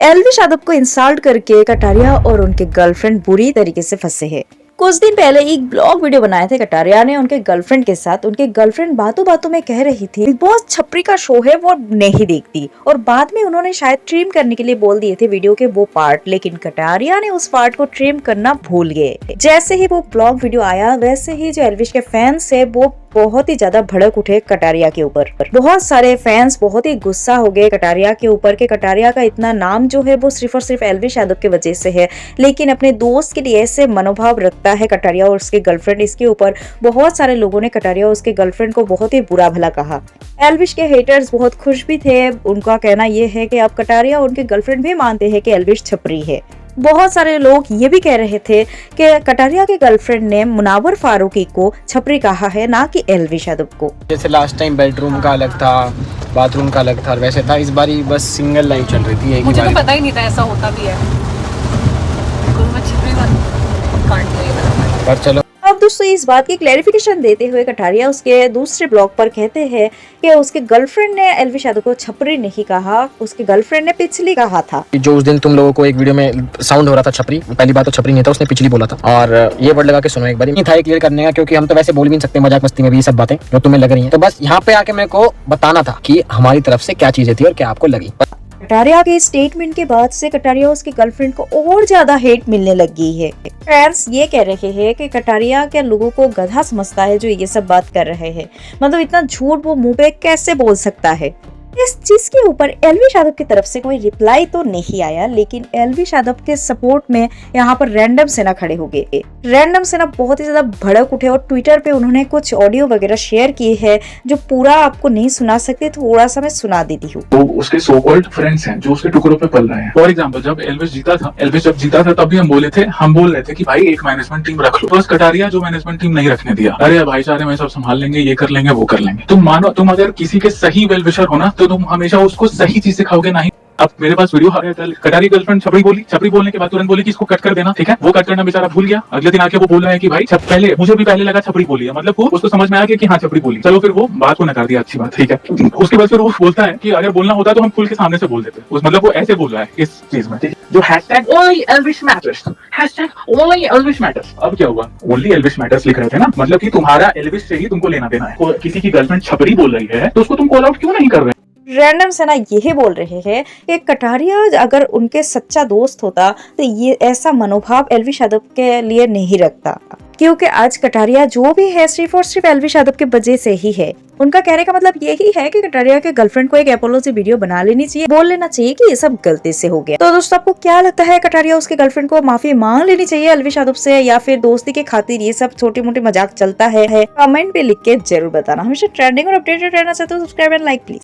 एलविश यादव को इंसल्ट करके कटारिया और उनके गर्लफ्रेंड बुरी तरीके से फंसे हैं। कुछ दिन पहले एक ब्लॉग वीडियो बनाए थे कटारिया ने उनके गर्लफ्रेंड के साथ। उनके गर्लफ्रेंड बातों बातों में कह रही थी बिग बॉस छपरी का शो है वो नहीं देखती, और बाद में उन्होंने शायद ट्रिम करने के लिए बोल दिए थे वीडियो के वो पार्ट, लेकिन कटारिया ने उस पार्ट को ट्रिम करना भूल गए। जैसे ही वो ब्लॉग वीडियो आया वैसे ही जो एलविश के फैंस है वो बहुत ही ज्यादा भड़क उठे कटारिया के ऊपर। बहुत सारे फैंस बहुत ही गुस्सा हो गए कटारिया के ऊपर कि कटारिया का इतना नाम जो है वो सिर्फ और सिर्फ एलविश यादव की वजह से है, लेकिन अपने दोस्त के लिए ऐसे मनोभाव रखता है कटारिया और उसके गर्लफ्रेंड। इसके ऊपर बहुत सारे लोगों ने कटारिया और उसके गर्लफ्रेंड को बहुत ही बुरा भला कहा। एलविश के हेटर्स बहुत खुश भी थे। उनका कहना यह है कि अब कटारिया और उनके गर्लफ्रेंड भी मानते हैं कि एलविश छपरी है। बहुत सारे लोग ये भी कह रहे थे कि कटारिया के गर्लफ्रेंड ने मुनावर फारूकी को छपरी कहा है, ना कि एलविश यादव को। जैसे लास्ट टाइम बेडरूम का अलग था, बाथरूम का अलग था, वैसे था इस बारी बस सिंगल लाइन चल रही थी। मुझे तो पता ही नहीं था ऐसा होता भी है। पर चलो अब दोस्तों इस बात की क्लैरिफिकेशन देते हुए कटारिया उसके दूसरे ब्लॉग पर कहते हैं कि उसके गर्लफ्रेंड ने एलविश यादव को छपरी नहीं कहा, उसके गर्लफ्रेंड ने पिछली कहा था। जो उस दिन तुम लोगों को एक वीडियो में साउंड हो रहा था छपरी, पहली बात तो छपरी नहीं था, उसने पिछली बोला था। और ये वर्ड लगा के सुनो एक बार, नहीं था ये क्लियर करने का, क्योंकि हम तो वैसे बोल भी नहीं सकते मजाक मस्ती में भी ये सब बातें जो तुम्हें लग रही हैं। तो बस यहाँ पे आके मेरे को बताना था कि हमारी तरफ से क्या चीजें थी और क्या आपको लगी। कटारिया के स्टेटमेंट के बाद से कटारिया उसकी गर्लफ्रेंड को और ज्यादा हेट मिलने लग गई है। फैंस ये कह रहे हैं कि कटारिया के लोगों को गधा समझता है जो ये सब बात कर रहे हैं। मतलब इतना झूठ वो मुंह पे कैसे बोल सकता है। इस चीज के ऊपर एलविश यादव की तरफ से कोई रिप्लाई तो नहीं आया, लेकिन एलविश यादव के सपोर्ट में यहाँ पर रैंडम सेना खड़े हो गए। रैंडम सेना बहुत ही ज्यादा भड़क उठे और ट्विटर पे उन्होंने कुछ ऑडियो वगैरह शेयर किए हैं जो पूरा आपको नहीं सुना सकते, थोड़ा सा मैं सुना देती हूँ। तो उसके सो कॉल्ड फ्रेंड्स हैं जो उसके टुकड़ों पे पल रहे हैं। फॉर एग्जाम्पल जब एलविश जीता था तब भी हम बोल रहे थे कि भाई एक मैनेजमेंट टीम रख लो। बस कटारिया जो मैनेजमेंट टीम नहीं रखने दिया। अरे भाईचारे में सब संभाल लेंगे, ये कर लेंगे वो कर लेंगे। तुम मानो तुम अगर किसी के सही वेल विशर हो ना तो तुम हमेशा उसको सही चीज सिखाओगे। नहीं, अब मेरे पास वीडियो आ गया, कटारी गर्लफ्रेंड छपरी बोलने के बाद तुरंत बोली कि इसको कट कर देना, ठीक है। वो कट करना बेचारा भूल गया। अगले दिन आके वो बोल रहा है कि भाई पहले मुझे भी पहले लगा छपरी बोली है, मतलब वो उसको समझ में आ गया कि हाँ छपरी बोली। चलो फिर वो बात को नकार दिया, अच्छी बात, ठीक है। उसके बाद फिर वो बोलता है कि अगर बोलना होता तो हम खुल के सामने से बोल देते। मतलब वो ऐसे बोल रहा है इस चीज में, जो hashtag only Elvish matters, hashtag only Elvish matters. अब क्या हुआ, ओनली एल्विश मैटर्स लिख रहे थे ना, मतलब कि तुम्हारा एल्विश से ही तुमको लेना देना है। किसी की गर्लफ्रेंड छपरी बोल रही है तो उसको तुम कॉल आउट क्यों नहीं कर रहे? रैंडम सेना यही बोल रहे हैं कि कटारिया अगर उनके सच्चा दोस्त होता तो ये ऐसा मनोभाव एलविश यादव के लिए नहीं रखता, क्योंकि आज कटारिया जो भी है सिर्फ और सिर्फ एलविश यादव के वजह से ही है। उनका कहने का मतलब यही है कि कटारिया के गर्लफ्रेंड को एक एपोलॉजी वीडियो बना लेनी चाहिए, बोल लेना चाहिए कि ये सब गलती से हो गया। तो दोस्तों आपको क्या लगता है, कटारिया उसके गर्लफ्रेंड को माफी मांग लेनी चाहिए एलविश यादव से, या फिर दोस्ती के खातिर ये सब छोटी मोटी मजाक चलता है? कमेंट पे लिख के जरूर बताना। हमेशा ट्रेंडिंग और अपडेटेड रहना चाहते हो, सब्सक्राइब एंड लाइक प्लीज।